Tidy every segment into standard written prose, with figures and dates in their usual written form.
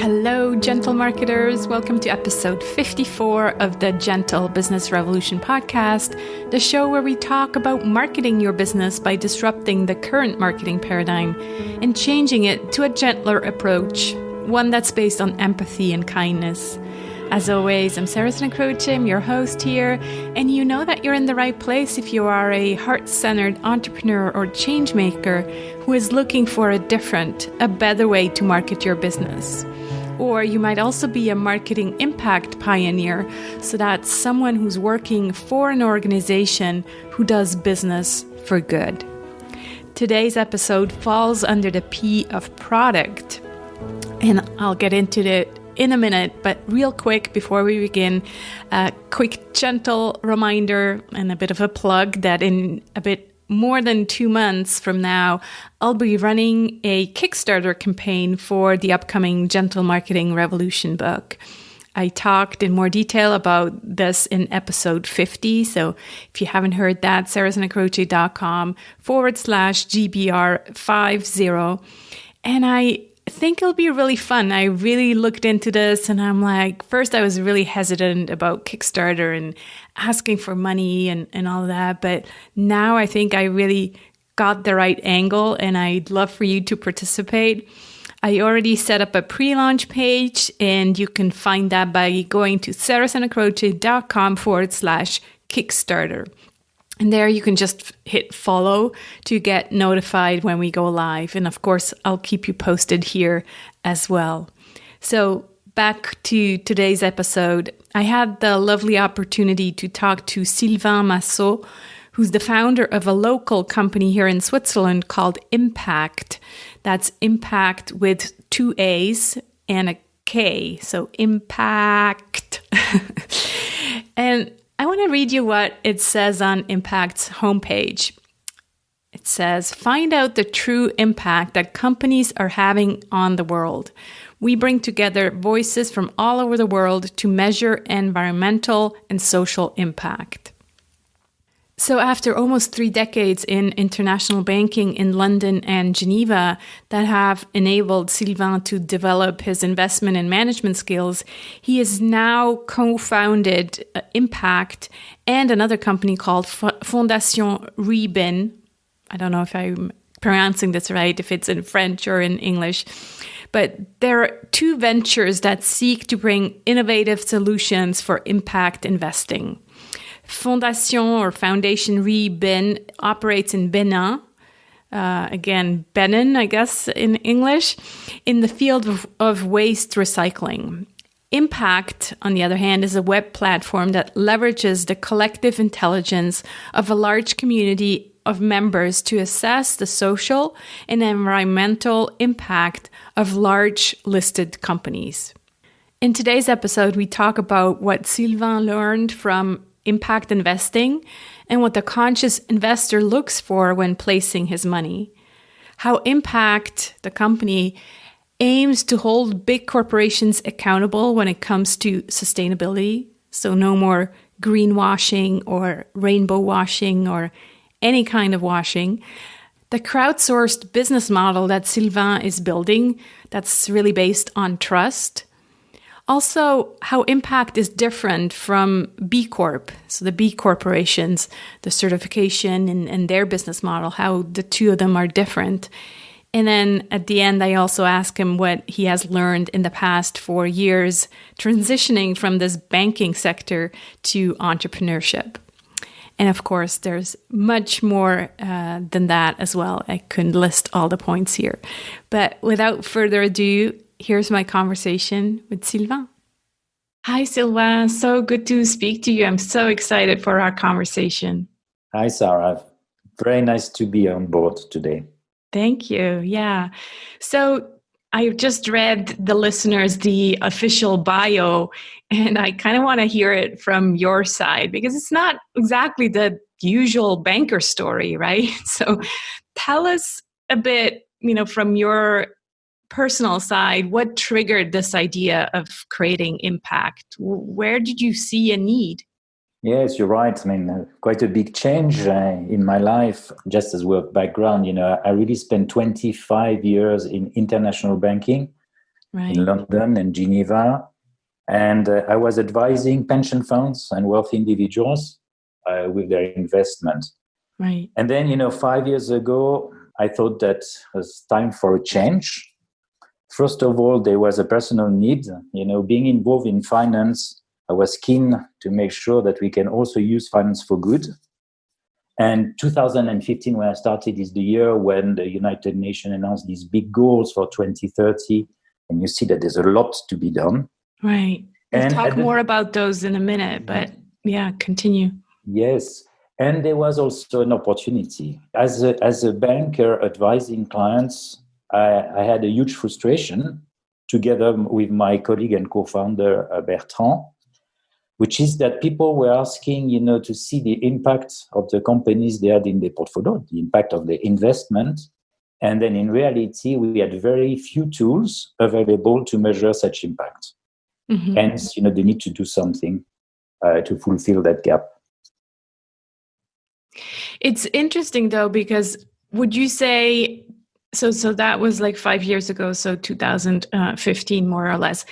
Hello, gentle marketers. Welcome to episode 54 of the Gentle Business Revolution podcast, the show where we talk about marketing your business by disrupting the current marketing paradigm and changing it to a gentler approach, one that's based on empathy and kindness. As always, I'm Sarah Croce, I'm your host here, and you know that you're in the right place if you are a heart-centered entrepreneur or change maker who is looking for a different, a better way to market your business. Or you might also be a marketing impact pioneer, so that's someone who's working for an organization who does business for good. Today's episode falls under the P of product, and I'll get into it in a minute, but real quick before we begin, a quick gentle reminder and a bit of a plug that in a bit more than 2 months from now, I'll be running a Kickstarter campaign for the upcoming Gentle Marketing Revolution book. I talked in more detail about this in episode 50. So if you haven't heard that, sarahsnacroce.com/GBR50. And I think it'll be really fun. I really looked into this and I'm like, first I was really hesitant about Kickstarter and asking for money and all that. But now I think I really got the right angle and I'd love for you to participate. I already set up a pre-launch page and you can find that by going to sarahsnacroce.com/Kickstarter. And there you can just hit follow to get notified when we go live. And of course, I'll keep you posted here as well. So back to today's episode, I had the lovely opportunity to talk to Sylvain Massot, who's the founder of a local company here in Switzerland called Impaakt. That's Impact with 2 A's and a K. So Impaakt. And I want to read you what it says on Impact's homepage. It says, find out the true impact that companies are having on the world. We bring together voices from all over the world to measure environmental and social impact. So after almost 3 decades in international banking in London and Geneva that have enabled Sylvain to develop his investment and management skills, he has now co-founded Impaakt and another company called Fondation ReBin. I don't know if I'm pronouncing this right, if it's in French or in English. But there are 2 ventures that seek to bring innovative solutions for impact investing. Fondation or Foundation ReBin operates in Benin, again, Benin, I guess, in English, in the field of waste recycling. Impaakt, on the other hand, is a web platform that leverages the collective intelligence of a large community of members to assess the social and environmental impact of large listed companies. In today's episode, we talk about what Sylvain learned from impact investing and what the conscious investor looks for when placing his money. How Impaakt, the company, aims to hold big corporations accountable when it comes to sustainability. So no more greenwashing or rainbow washing or any kind of washing. The crowdsourced business model that Sylvain is building, that's really based on trust. Also, how Impaakt is different from BigCorp, so the B corporations, the certification and their business model, how the 2 of them are different. And then at the end, I also ask him what he has learned in the past 4 years, transitioning from this banking sector to entrepreneurship. And of course, there's much more than that as well. I couldn't list all the points here. But without further ado, here's my conversation with Sylvain. Hi, Sylvain. So good to speak to you. I'm so excited for our conversation. Hi, Sarah. Very nice to be on board today. Thank you. Yeah. So I just read the listeners the official bio, and I kind of want to hear it from your side because it's not exactly the usual banker story, right? So tell us a bit, from your personal side, what triggered this idea of creating Impaakt? Where did you see a need? Yes, you're right. I mean, quite a big change in my life. Just as work background, I really spent 25 years in international banking. in London and Geneva. And I was advising pension funds and wealthy individuals with their investment. Right. And then, 5 years ago, I thought that it was time for a change. First of all, there was a personal need. Being involved in finance, I was keen to make sure that we can also use finance for good. And 2015, when I started, is the year when the United Nations announced these big goals for 2030. And you see that there's a lot to be done. Right. We'll talk more about those in a minute, but continue. Yes. And there was also an opportunity. As a banker advising clients, I had a huge frustration together with my colleague and co-founder, Bertrand, which is that people were asking, to see the impact of the companies they had in their portfolio, the impact of the investment. And then in reality, we had very few tools available to measure such impact. Mm-hmm. Hence, they need to do something to fulfill that gap. It's interesting, though, because would you say, so that was like 5 years ago, so 2015, more or less.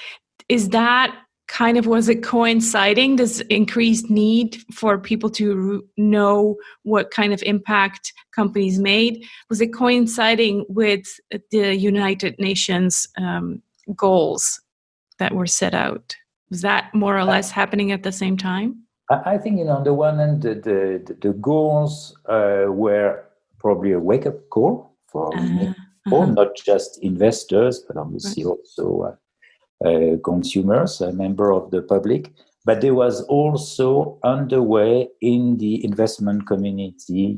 Is that was it coinciding, this increased need for people to know what kind of impact companies made? Was it coinciding with the United Nations goals that were set out? Was that more or less happening at the same time? I think, on the one hand, the goals were probably a wake-up call for many people, not just investors, but obviously also consumers, a member of the public. But there was also underway in the investment community,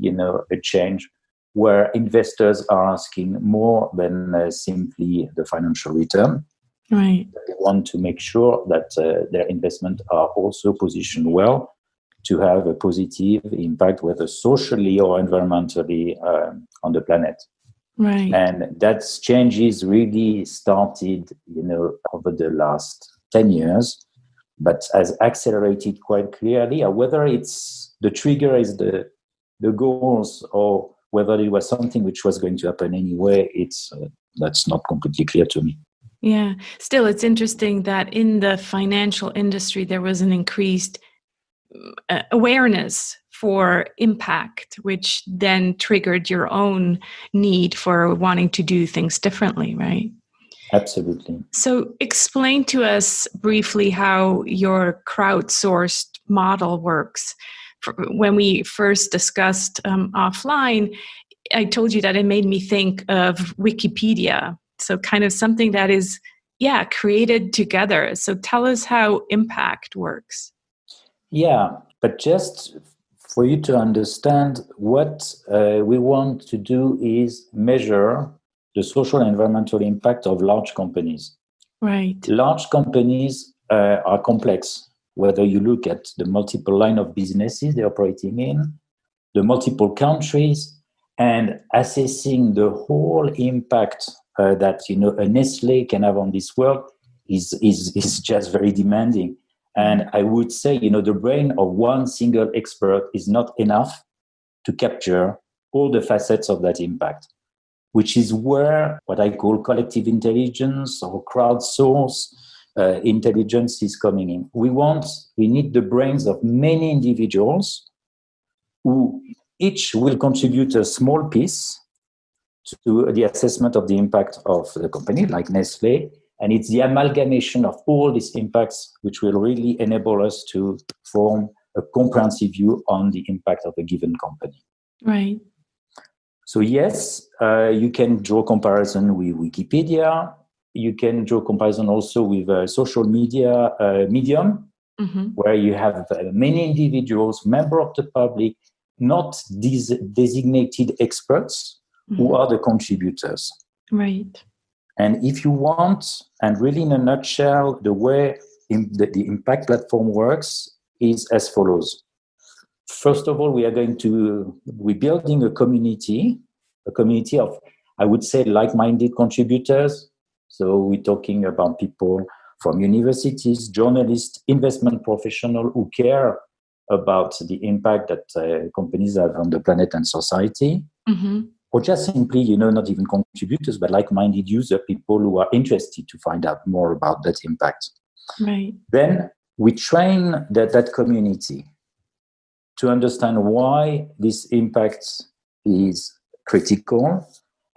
a change where investors are asking more than simply the financial return. Right. They want to make sure that their investments are also positioned well to have a positive impact, whether socially or environmentally, on the planet. Right. And that changes really started, over the last 10 years, but has accelerated quite clearly. Whether it's the trigger is the goals, or whether it was something which was going to happen anyway, that's not completely clear to me. Yeah. Still, it's interesting that in the financial industry, there was an increased awareness for impact, which then triggered your own need for wanting to do things differently, right? Absolutely. So explain to us briefly how your crowdsourced model works. When we first discussed offline, I told you that it made me think of Wikipedia. So kind of something that is, created together. So tell us how impact works. Yeah, but just for you to understand, what we want to do is measure the social and environmental impact of large companies. Right. Large companies are complex, whether you look at the multiple line of businesses they're operating in, the multiple countries, and assessing the whole impact that a Nestle can have on this world is just very demanding. And I would say, the brain of one single expert is not enough to capture all the facets of that impact, which is where what I call collective intelligence or crowdsourced intelligence is coming in. We need the brains of many individuals who each will contribute a small piece to the assessment of the impact of the company, like Nestle. And it's the amalgamation of all these impacts which will really enable us to form a comprehensive view on the impact of a given company. Right. So yes, you can draw comparison with Wikipedia. You can draw comparison also with social media medium, where you have many individuals, member of the public, not these designated experts who are the contributors. Right. And if you want, and really in a nutshell, the way the Impact platform works is as follows. First of all, we're building a community of, I would say, like-minded contributors. So we're talking about people from universities, journalists, investment professionals who care about the impact that companies have on the planet and society. or just simply, not even contributors, but like-minded user, people who are interested to find out more about that impact. Right. Then we train that community to understand why this impact is critical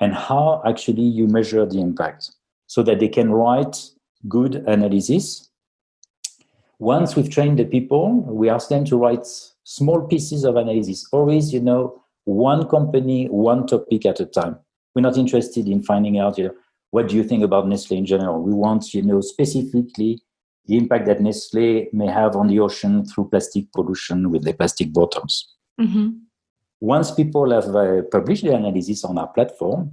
and how actually you measure the impact so that they can write good analysis. Once we've trained the people, we ask them to write small pieces of analysis, always, one company, one topic at a time. We're not interested in finding out, what do you think about Nestle in general? We want, specifically the impact that Nestle may have on the ocean through plastic pollution with the plastic bottles. Mm-hmm. Once people have published the analysis on our platform,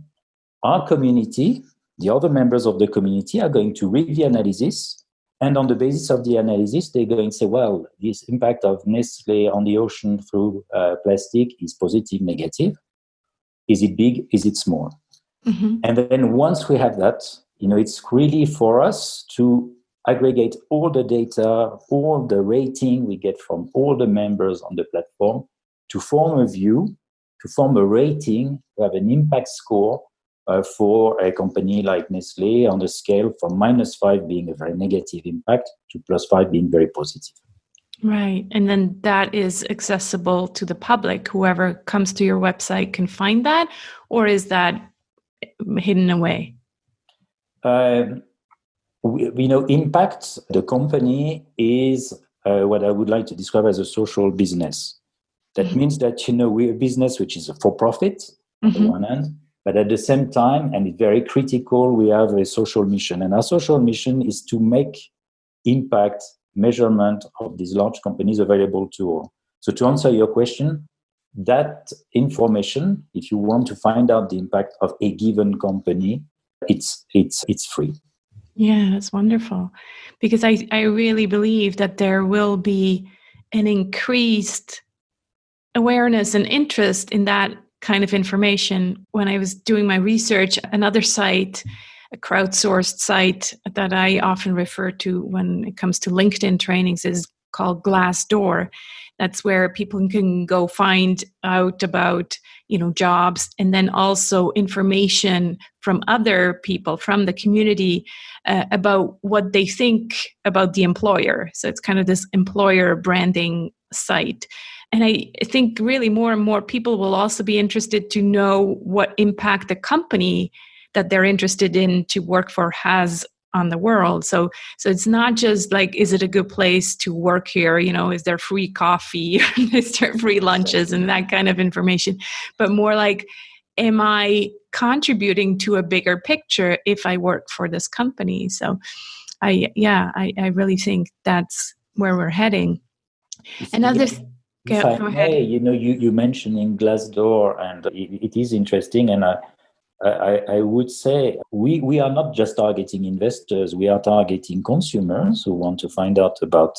our community, the other members of the community are going to read the analysis. And on the basis of the analysis, they're going to say, well, this impact of Nestle on the ocean through plastic is positive, negative. Is it big? Is it small? Mm-hmm. And then once we have that, it's really for us to aggregate all the data, all the rating we get from all the members on the platform to form a view, to form a rating, to have an impact score for a company like Nestle on a scale from -5 being a very negative impact to +5 being very positive. Right. And then that is accessible to the public. Whoever comes to your website can find that, or is that hidden away? Impact, the company is what I would like to describe as a social business. That means that, we're a business which is a for-profit on the one hand, but at the same time, and it's very critical, we have a social mission. And our social mission is to make impact measurement of these large companies available to all. So to answer your question, that information, if you want to find out the impact of a given company, it's free. Yeah, that's wonderful. Because I really believe that there will be an increased awareness and interest in that kind of information. When I was doing my research, another site, a crowdsourced site that I often refer to when it comes to LinkedIn trainings is called Glassdoor. That's where people can go find out about, jobs, and then also information from other people from the community about what they think about the employer. So it's kind of this employer branding site. And I think really more and more people will also be interested to know what impact the company that they're interested in to work for has on the world. So it's not just like, is it a good place to work here? Is there free coffee? Is there free lunches and that kind of information? But more like, am I contributing to a bigger picture if I work for this company? So I really think that's where we're heading. Another If I may, you mentioning Glassdoor, and it is interesting, and I would say we are not just targeting investors, we are targeting consumers who want to find out about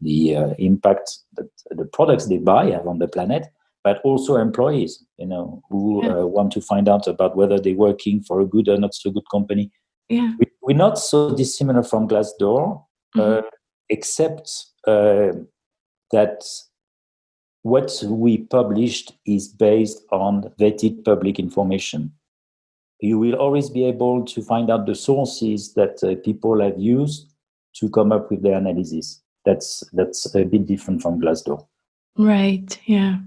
the impact that the products they buy have on the planet, but also employees, who want to find out about whether they're working for a good or not so good company. Yeah. We're not so dissimilar from Glassdoor, except that what we published is based on vetted public information. You will always be able to find out the sources that people have used to come up with their analysis. That's a bit different from Glassdoor. Right. Yeah.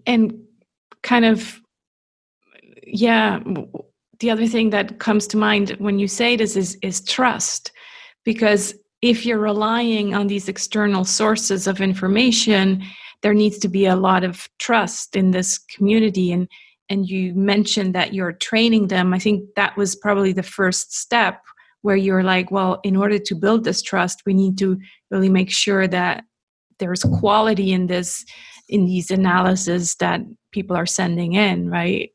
And kind of, yeah, the other thing that comes to mind when you say this is trust. Because if you're relying on these external sources of information, there needs to be a lot of trust in this community. And you mentioned that you're training them. I think that was probably the first step where you're like, well, in order to build this trust, we need to really make sure that there's quality in these analyses that people are sending in, right?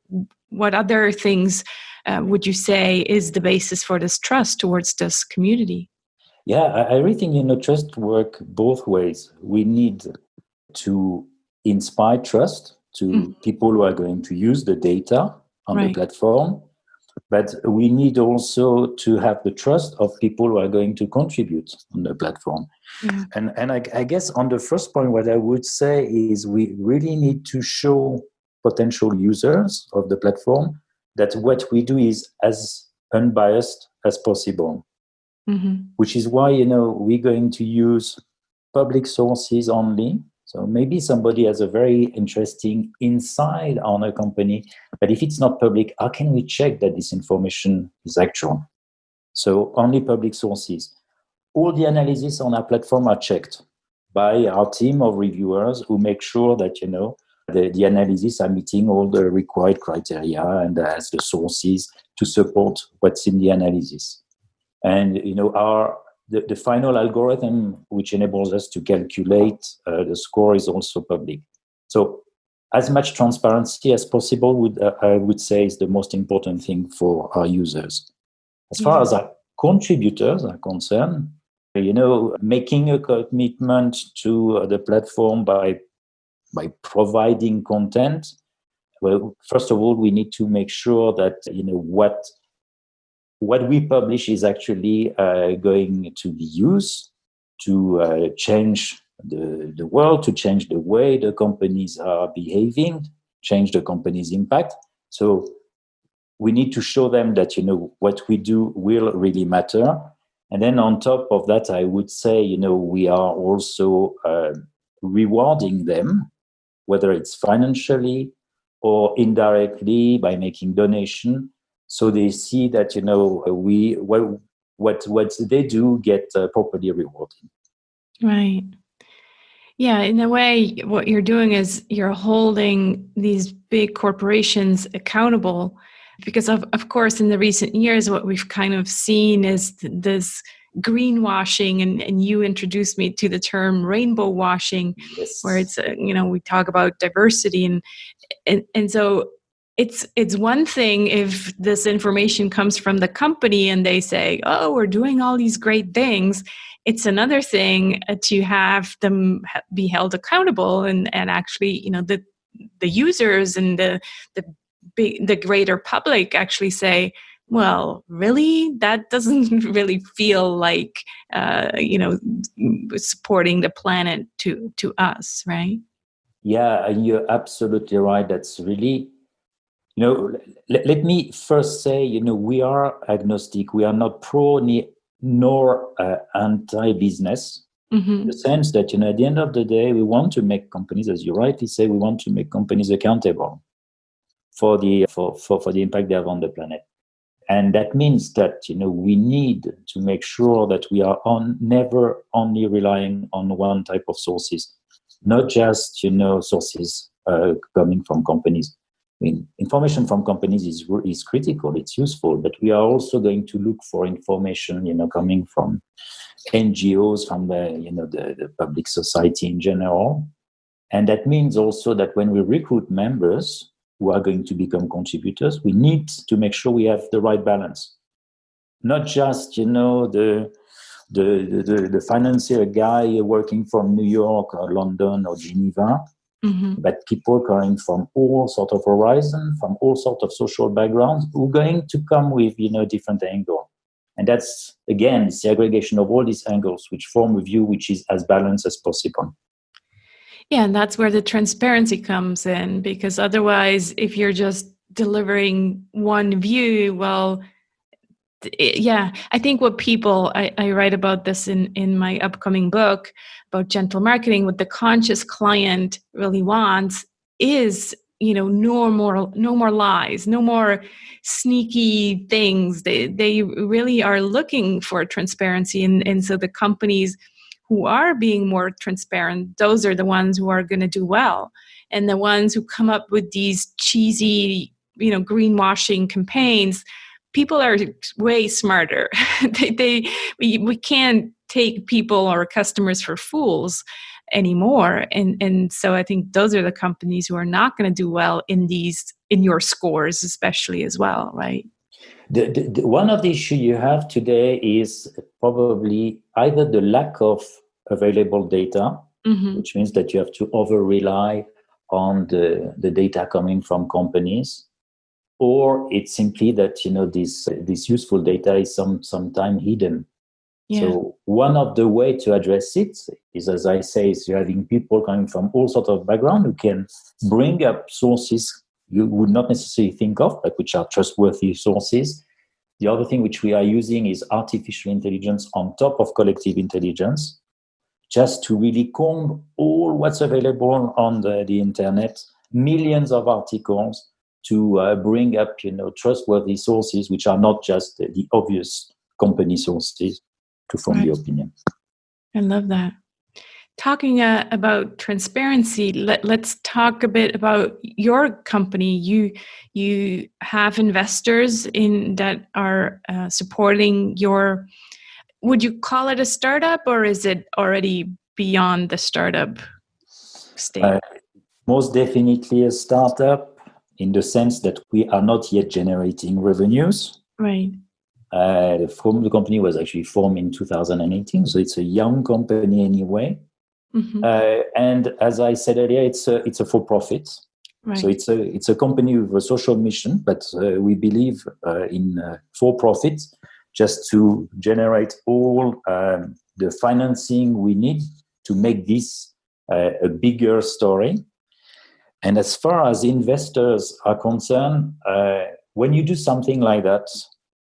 What other things would you say is the basis for this trust towards this community? Yeah, I really think, trust work both ways. We need to inspire trust to people who are going to use the data on the platform. But we need also to have the trust of people who are going to contribute on the platform. Yeah. And I guess on the first point, what I would say is we really need to show potential users of the platform that what we do is as unbiased as possible, which is why, we're going to use public sources only. So maybe somebody has a very interesting insight on a company, but if it's not public, how can we check that this information is actual? So only public sources. All the analysis on our platform are checked by our team of reviewers who make sure that, the analysis are meeting all the required criteria and has the sources to support what's in the analysis. And, the final algorithm, which enables us to calculate the score, is also public. So as much transparency as possible I would say is the most important thing for our users. As far as our contributors are concerned, making a commitment to the platform by providing content. Well, first of all, we need to make sure that what we publish is actually going to be used to change the world, to change the way the companies are behaving, change the company's impact. So we need to show them that, what we do will really matter. And then on top of that, I would say, we are also rewarding them, whether it's financially or indirectly by making donation. So they see that, what they do get properly rewarded. Right. Yeah, in a way, what you're doing is you're holding these big corporations accountable, because of course, in the recent years, what we've kind of seen is this greenwashing, and you introduced me to the term rainbow washing, Yes. where it's, we talk about diversity, and so it's one thing if this information comes from the company and they say, oh, we're doing all these great things. It's another thing to have them be held accountable and actually, the users and the greater public actually say, well, really? That doesn't really feel like, supporting the planet to us, right? Yeah, and you're absolutely right. That's really, let me first say, we are agnostic. We are not pro nor anti-business. In the sense that, at the end of the day, we want to make companies, as you rightly say, we want to make companies accountable for the impact they have on the planet. And that means that, we need to make sure that we are never only relying on one type of sources, not just, sources coming from companies. I mean, information from companies is critical, it's useful, but we are also going to look for information, coming from NGOs, from the public society in general. And that means also that when we recruit members who are going to become contributors, we need to make sure we have the right balance. Not just, the financier guy working from New York or London or Geneva, but people coming from all sorts of horizons, from all sorts of social backgrounds, who are going to come with, different angle. And that's, again, it's the aggregation of all these angles which form a view which is as balanced as possible. Yeah, and that's where the transparency comes in, because otherwise, if you're just delivering one view, well, I think what people, I write about this in my upcoming book about gentle marketing, what the conscious client really wants is, no more lies, no more sneaky things. They really are looking for transparency. And so the companies who are being more transparent, those are the ones who are going to do well. And the ones who come up with these cheesy, greenwashing campaigns, people are way smarter. We can't take people or customers for fools anymore. And so I think those are the companies who are not going to do well in your scores, especially as well, right? The one of the issues you have today is probably either the lack of available data, which means that you have to over-rely on the data coming from companies, or it's simply that, this useful data is sometimes hidden. Yeah. So one of the way to address it is, as I say, is you're having people coming from all sorts of background who can bring up sources you would not necessarily think of, but which are trustworthy sources. The other thing which we are using is artificial intelligence on top of collective intelligence, just to really comb all what's available on the internet, millions of articles, to bring up, trustworthy sources, which are not just the obvious company sources, to form the opinion. I love that. Talking about transparency, let's talk a bit about your company. You have investors that are supporting your. Would you call it a startup, or is it already beyond the startup stage? Most definitely a startup, in the sense that we are not yet generating revenues. Right. The company was actually formed in 2018, so it's a young company anyway. Mm-hmm. And as I said earlier, it's a for-profit. Right. So it's a company with a social mission, but we believe in for-profit, just to generate all the financing we need to make this a bigger story. And as far as investors are concerned, when you do something like that,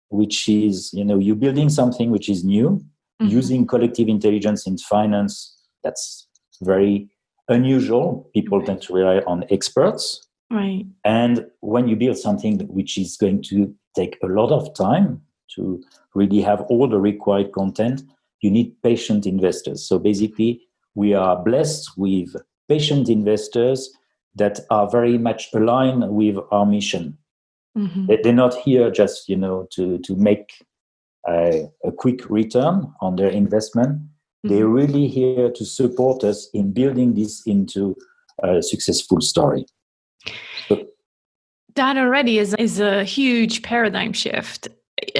which is, you're building something which is new, mm-hmm. using collective intelligence in finance, that's very unusual. People tend to rely on experts. Right. And when you build something which is going to take a lot of time to really have all the required content, you need patient investors. So basically, we are blessed with patient investors that are very much aligned with our mission. Mm-hmm. They're not here just, to make a quick return on their investment. Mm-hmm. They're really here to support us in building this into a successful story. So, that already is a huge paradigm shift,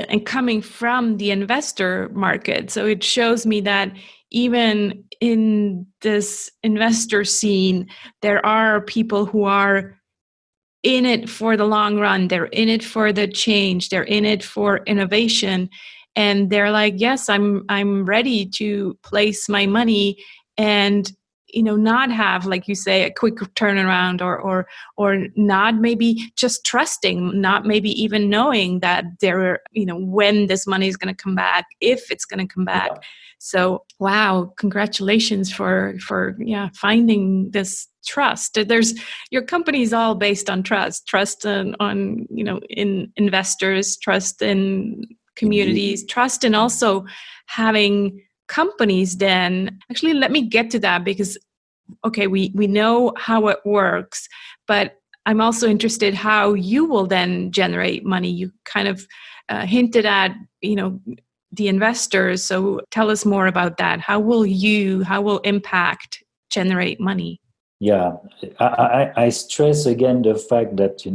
and coming from the investor market. So it shows me that even in this investor scene, there are people who are in it for the long run. They're in it for the change. They're in it for innovation. And they're like, yes, I'm ready to place my money and, not have, like you say, a quick turnaround or not maybe just trusting, not maybe even knowing that there, when this money is going to come back, if it's going to come back. Yeah. So, wow, congratulations for finding this trust. Your company is all based on trust on in investors, trust in communities, trust, and also having companies. Then actually, let me get to that, because okay, we know how it works, but I'm also interested how you will then generate money. You kind of hinted at the investors, so tell us more about that. How will Impact generate money? Yeah, I stress again the fact that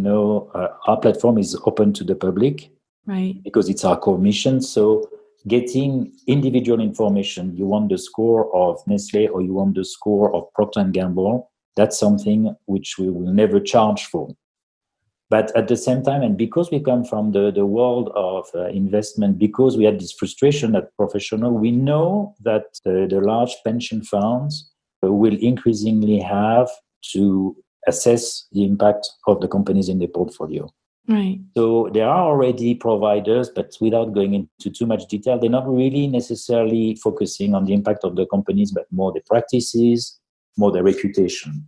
our platform is open to the public, right? Because it's our core mission. So getting individual information, you want the score of Nestle or you want the score of Procter & Gamble, that's something which we will never charge for. But at the same time, and because we come from the world of investment, because we had this frustration at professional, we know that the large pension funds will increasingly have to assess the impact of the companies in their portfolio. Right. So there are already providers, but without going into too much detail, they're not really necessarily focusing on the impact of the companies, but more the practices, more the reputation.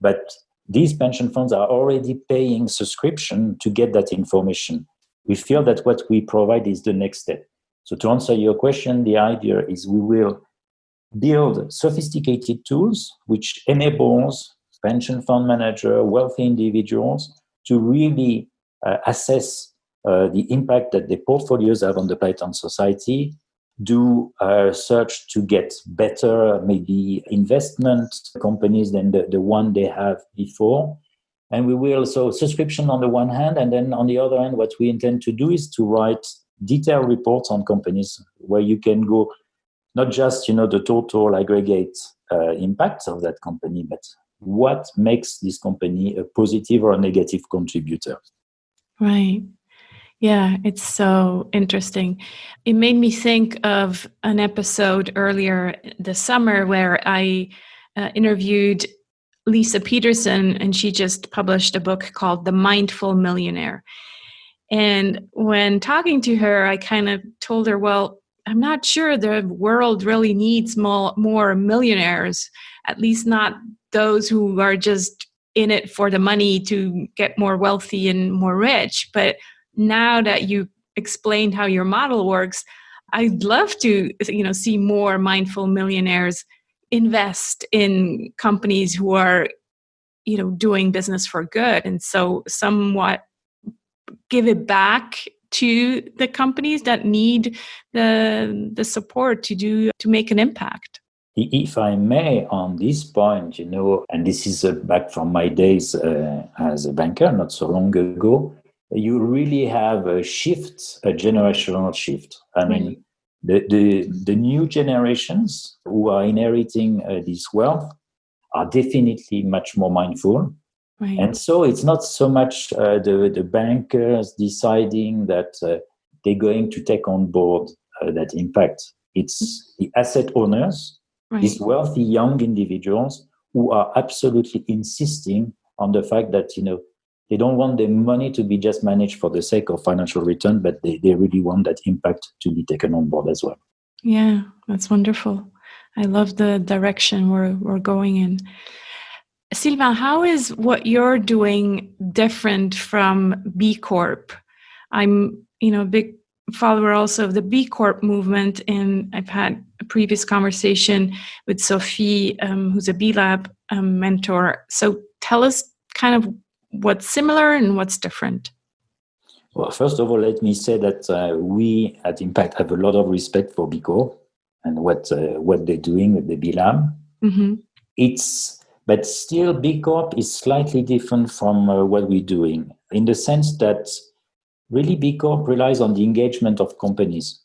But these pension funds are already paying subscription to get that information. We feel that what we provide is the next step. So to answer your question, the idea is we will build sophisticated tools which enables pension fund manager, wealthy individuals to really assess the impact that their portfolios have on the planet and society, do search to get better, maybe investment companies than the one they have before. And we will, so subscription on the one hand, and then on the other hand, what we intend to do is to write detailed reports on companies where you can go, not just, the total aggregate impact of that company, but what makes this company a positive or a negative contributor. Right. Yeah, it's so interesting. It made me think of an episode earlier this summer where I interviewed Lisa Peterson, and she just published a book called The Mindful Millionaire. And when talking to her, I kind of told her, well, I'm not sure the world really needs more millionaires, at least not those who are just in it for the money to get more wealthy and more rich. But now that you explained how your model works, I'd love to, see more mindful millionaires invest in companies who are, doing business for good, and so somewhat give it back to the companies that need the support to make an impact. If I may, on this point, and this is back from my days as a banker not so long ago, you really have a shift, a generational shift. I mean, the new generations who are inheriting this wealth are definitely much more mindful. Right. And so it's not so much the bankers deciding that they're going to take on board that impact. It's the asset owners, these wealthy young individuals who are absolutely insisting on the fact that, they don't want their money to be just managed for the sake of financial return, but they really want that impact to be taken on board as well. Yeah, that's wonderful. I love the direction we're going in. Sylvain, how is what you're doing different from BigCorp? I'm, a big follower also of the BigCorp movement, and I've had a previous conversation with Sophie, who's a B-Lab mentor. So tell us kind of what's similar and what's different. Well, first of all, let me say that we at Impact have a lot of respect for BigCorp and what they're doing with the B-Lab. Mm-hmm. But still, BigCorp is slightly different from what we're doing in the sense that really BigCorp relies on the engagement of companies.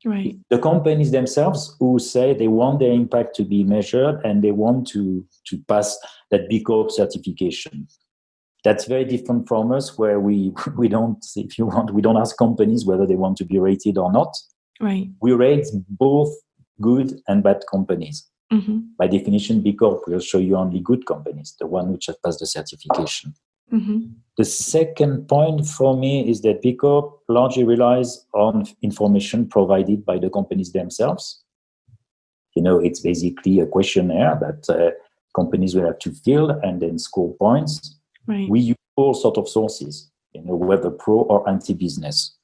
Right. The companies themselves who say they want their impact to be measured and they want to pass that BigCorp certification. That's very different from us, where we don't, if you want, we don't ask companies whether they want to be rated or not. Right. We rate both good and bad companies. Mm-hmm. By definition, BigCorp will show you only good companies, the one which have passed the certification. Mm-hmm. The second point for me is that BigCorp largely relies on information provided by the companies themselves. It's basically a questionnaire that companies will have to fill and then score points. Right. We use all sorts of sources, whether pro or anti-business.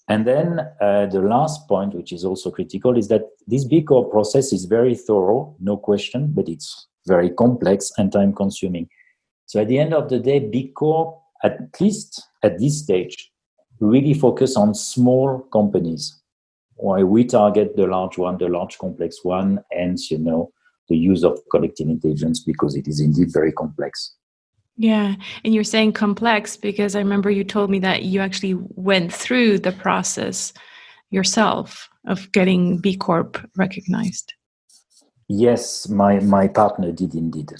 And then the last point, which is also critical, is that this BigCorp process is very thorough, no question, but it's very complex and time-consuming. So at the end of the day, BigCorp, at least at this stage, really focus on small companies, while we target the large one, the large complex one, and the use of collective intelligence, because it is indeed very complex. Yeah. And you're saying complex because I remember you told me that you actually went through the process yourself of getting BigCorp recognized. Yes, my partner did indeed.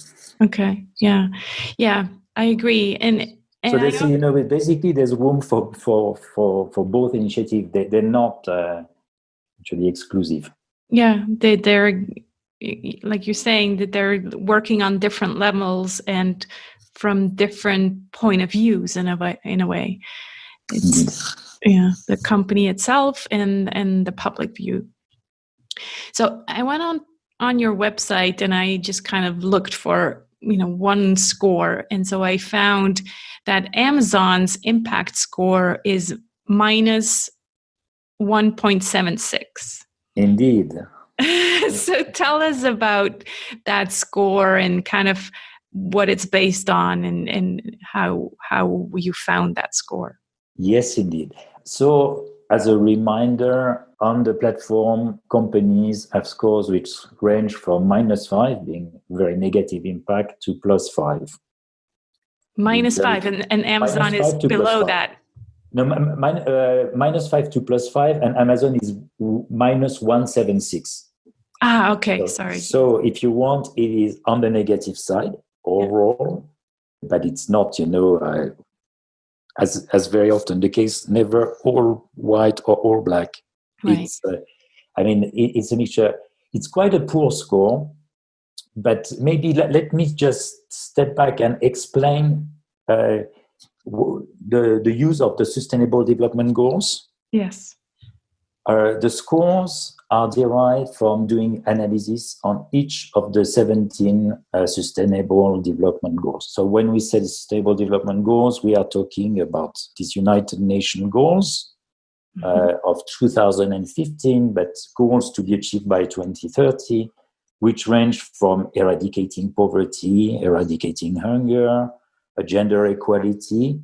Okay. Yeah. Yeah, I agree. And so they say, basically there's room for both initiatives. They're not actually exclusive. Yeah, they're like you're saying that they're working on different levels and from different point of views in a way. It's the company itself and the public view. So I went on your website and I just kind of looked for one score, and so I found that Amazon's impact score is minus 1.76. Indeed. So tell us about that score and kind of what it's based on and how you found that score. Yes, indeed. So as a reminder, on the platform, companies have scores which range from -5, being very negative impact, to +5. -5, and Amazon is below that. No, -5 to +5, and Amazon is -176. Ah, okay, sorry. So if you want, it is on the negative side overall, but it's not, as very often the case, never all white or all black. Right. It's a mixture. It's quite a poor score, but maybe let me just step back and explain the use of the Sustainable Development Goals. Yes. The scores are derived from doing analysis on each of the 17 Sustainable Development Goals. So when we say Sustainable Development Goals, we are talking about these United Nations goals of 2015, but goals to be achieved by 2030, which range from eradicating poverty, eradicating hunger, gender equality,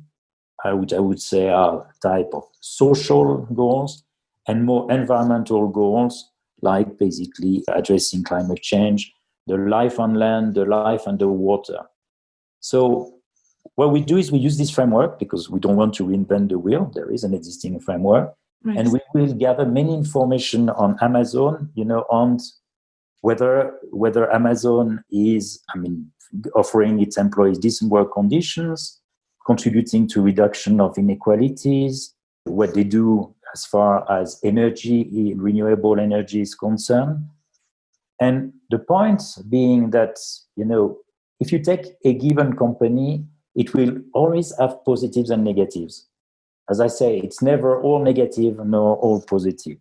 which I would say are type of social goals, and more environmental goals, like basically addressing climate change, the life on land, the life underwater. So what we do is we use this framework because we don't want to reinvent the wheel. There is an existing framework. Right. And we will gather many information on Amazon, on whether Amazon is, offering its employees decent work conditions, contributing to reduction of inequalities, what they do as far as energy, renewable energy is concerned. And the point being that, if you take a given company, it will always have positives and negatives. As I say, it's never all negative nor all positive.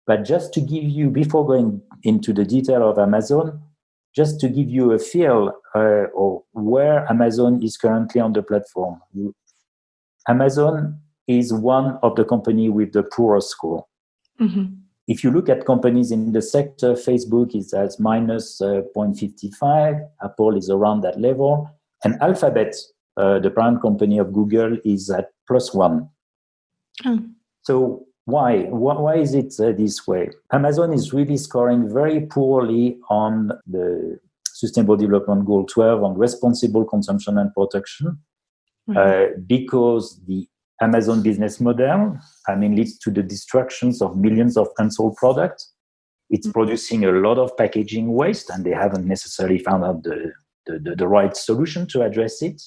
But just to give you, before going into the detail of Amazon, just to give you a feel of where Amazon is currently on the platform. Amazon is one of the companies with the poorest score. Mm-hmm. If you look at companies in the sector, Facebook is at minus 0.55, Apple is around that level, and Alphabet, the parent company of Google, is at +1. So why? Why is it this way? Amazon is really scoring very poorly on the Sustainable Development Goal 12 on responsible consumption and production, because the Amazon business model, leads to the destructions of millions of unsold products. It's producing a lot of packaging waste, and they haven't necessarily found out the right solution to address it.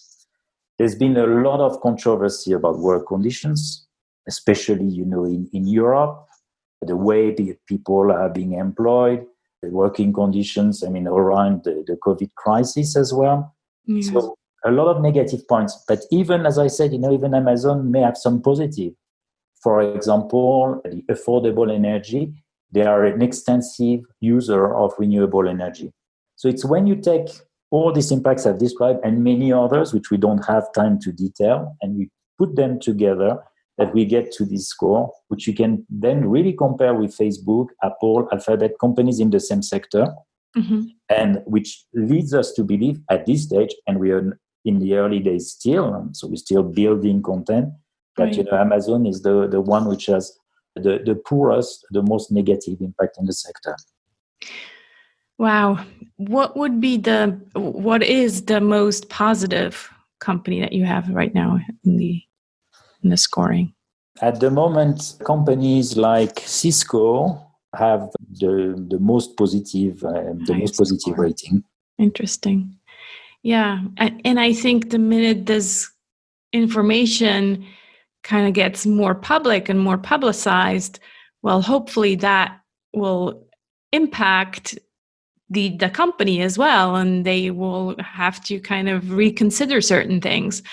There's been a lot of controversy about work conditions, especially, in Europe, the way people are being employed, the working conditions, around the COVID crisis as well. Yeah. So a lot of negative points. But even, as I said, even Amazon may have some positive. For example, the affordable energy, they are an extensive user of renewable energy. So it's when you take all these impacts I've described and many others, which we don't have time to detail, and we put them together, that we get to this score, which you can then really compare with Facebook, Apple, Alphabet, companies in the same sector, and which leads us to believe at this stage, and we are in the early days still, so we're still building content, that Amazon is the one which has the poorest, the most negative impact in the sector. Wow. What is the most positive company that you have right now in the scoring? At the moment, companies like Cisco have the most positive rating. Interesting. Yeah. And I think the minute this information kind of gets more public and more publicized, well, hopefully that will impact the company as well, and they will have to kind of reconsider certain things.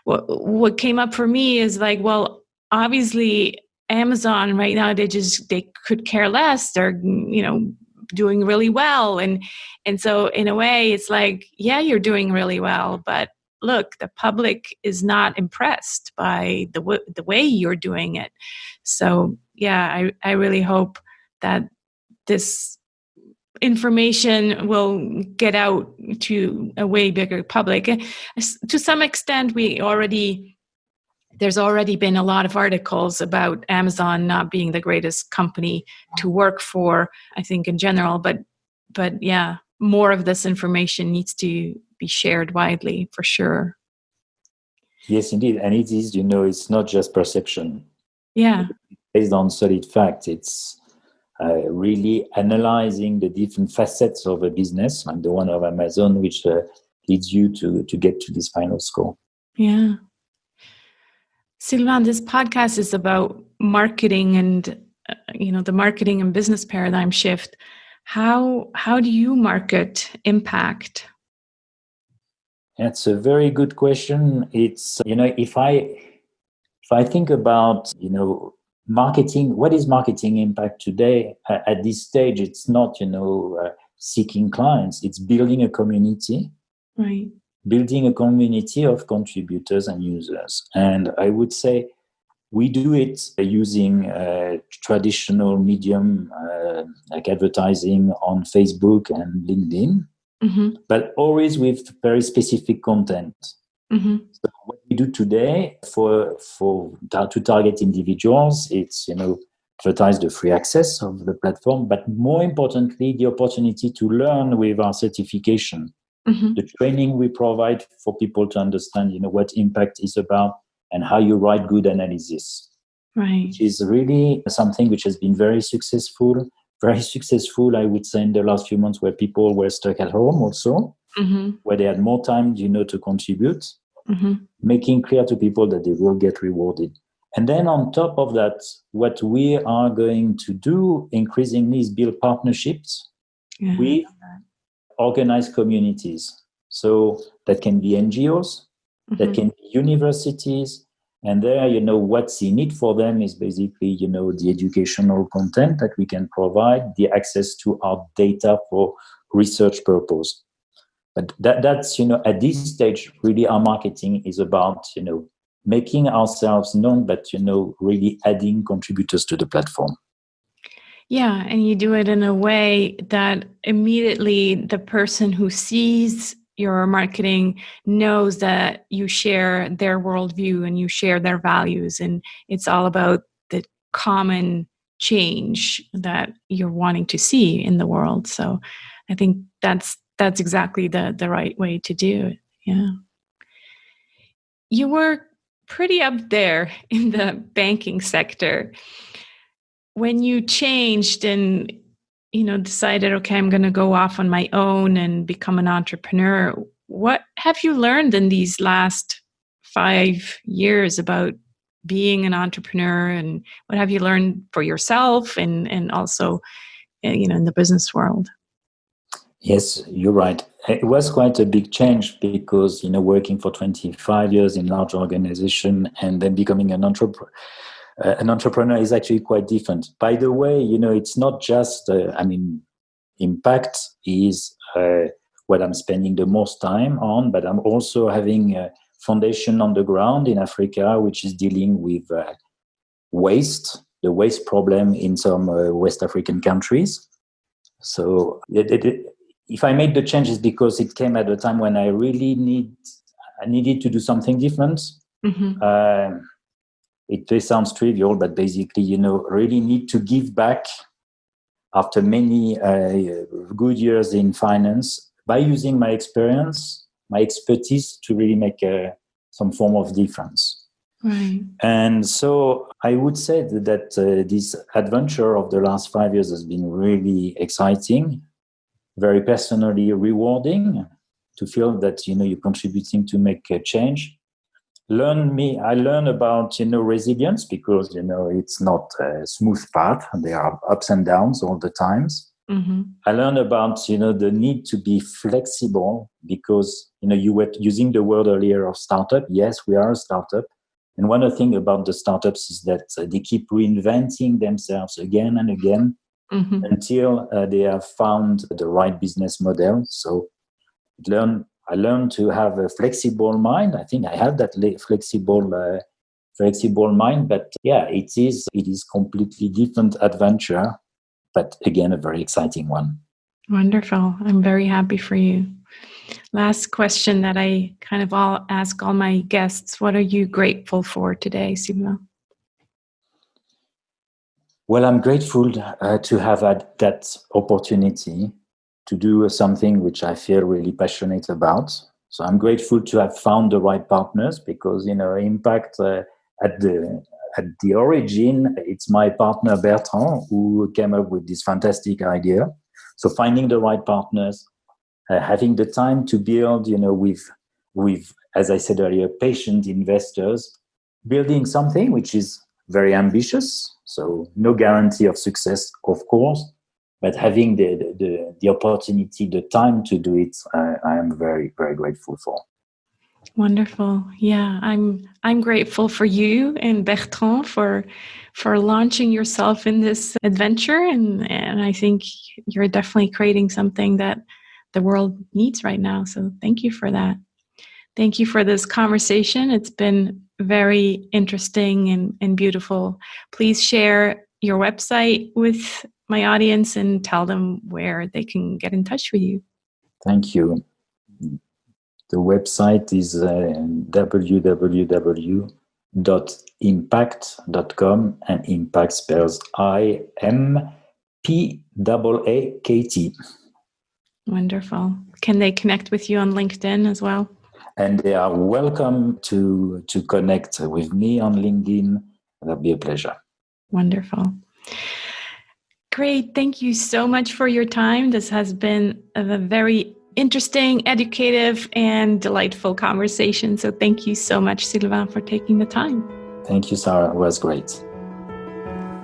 What came up for me is like, well, obviously Amazon right now, they could care less. They're, doing really well. And so in a way it's like, yeah, you're doing really well, but look, the public is not impressed by the way you're doing it. So yeah, I really hope that this information will get out to a way bigger public. To some extent, there's already been a lot of articles about Amazon not being the greatest company to work for, I think in general, but yeah, more of this information needs to be shared widely for sure. Yes, indeed. And it is, it's not just perception. Yeah. Based on solid fact, it's really analyzing the different facets of a business, like the one of Amazon, which leads you to get to this final score. Yeah. Sylvain, this podcast is about marketing and the marketing and business paradigm shift. How do you market impact? That's a very good question. It's if I think about marketing, what is marketing impact today? At this stage, it's not seeking clients. It's building a community, right? Building a community of contributors and users. And I would say we do it using traditional medium like advertising on Facebook and LinkedIn, but always with very specific content. So what we do today to target individuals, it's advertise the free access of the platform, but more importantly, the opportunity to learn with our certification, the training we provide for people to understand what impact is about and how you write good analysis. Right. Which is really something which has been very successful, I would say, in the last few months, where people were stuck at home also, where they had more time, to contribute, making clear to people that they will get rewarded. And then on top of that, what we are going to do increasingly is build partnerships with organized communities. So that can be NGOs, that can be universities. And there, what's in it for them is basically, the educational content that we can provide, the access to our data for research purpose. But that's, at this stage, really our marketing is about, making ourselves known, but, really adding contributors to the platform. Yeah, and you do it in a way that immediately the person who sees your marketing knows that you share their worldview and you share their values, and it's all about the common change that you're wanting to see in the world. So I think that's exactly the right way to do it. Yeah. You were pretty up there in the banking sector. When you changed and decided, okay, I'm going to go off on my own and become an entrepreneur, what have you learned in these last 5 years about being an entrepreneur, and what have you learned for yourself and also in the business world? Yes, you're right. It was quite a big change because working for 25 years in large organization and then becoming an entrepreneur is actually quite different. By the way, it's not just, impact is what I'm spending the most time on, but I'm also having a foundation on the ground in Africa, which is dealing with waste, the waste problem in some West African countries. So if I made the changes because it came at a time when I really needed to do something different. It sounds trivial, but basically, really need to give back after many good years in finance by using my experience, my expertise to really make some form of difference. Right. And so I would say that this adventure of the last 5 years has been really exciting, very personally rewarding to feel that, you're contributing to make a change. I learn about, resilience because, it's not a smooth path. There are ups and downs all the times. I learned about, the need to be flexible because, you were using the word earlier of startup. Yes, we are a startup. And one of the things about the startups is that they keep reinventing themselves again and again until they have found the right business model. So I learned to have a flexible mind. I think I have that flexible mind, but yeah, it is completely different adventure, but again, a very exciting one. Wonderful. I'm very happy for you. Last question that I kind of ask all my guests. What are you grateful for today, Sylvain? Well, I'm grateful to have had that opportunity to do something which I feel really passionate about. So I'm grateful to have found the right partners because, Impact at the origin, it's my partner Bertrand who came up with this fantastic idea. So finding the right partners, having the time to build, with, as I said earlier, patient investors, building something which is very ambitious. So no guarantee of success, of course, but having the opportunity, the time to do it, I am very, very grateful for. Wonderful. Yeah, I'm grateful for you and Bertrand for launching yourself in this adventure, and I think you're definitely creating something that the world needs right now. So thank you for that. Thank you for this conversation. It's been very interesting and beautiful. Please share your website with my audience and tell them where they can get in touch with you. Thank you. The website is www.impact.com, and impact spells IMPAAKT. Wonderful. Can they connect with you on LinkedIn as well? And they are welcome to connect with me on LinkedIn. That'll be a pleasure. Wonderful. Great. Thank you so much for your time. This has been a very interesting, educative, and delightful conversation. So thank you so much, Sylvain, for taking the time. Thank you, Sarah. It was great.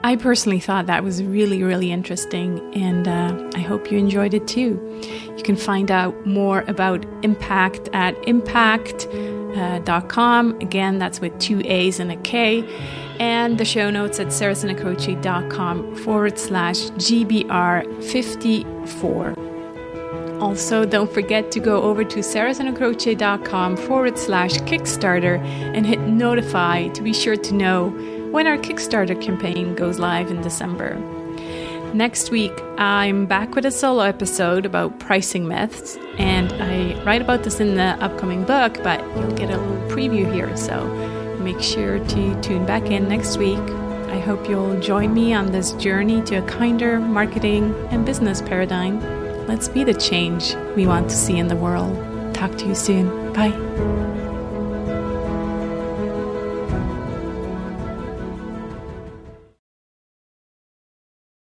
I personally thought that was really, really interesting, and I hope you enjoyed it too. You can find out more about Impact at impact.com. Again, that's with 2 A's and a K. And the show notes at sarahsanacroce.com/GBR54. Also, don't forget to go over to sarahsanacroce.com/Kickstarter and hit notify to be sure to know when our Kickstarter campaign goes live in December. Next week, I'm back with a solo episode about pricing myths, and I write about this in the upcoming book, but you'll get a little preview here, so make sure to tune back in next week. I hope you'll join me on this journey to a kinder marketing and business paradigm. Let's be the change we want to see in the world. Talk to you soon. Bye.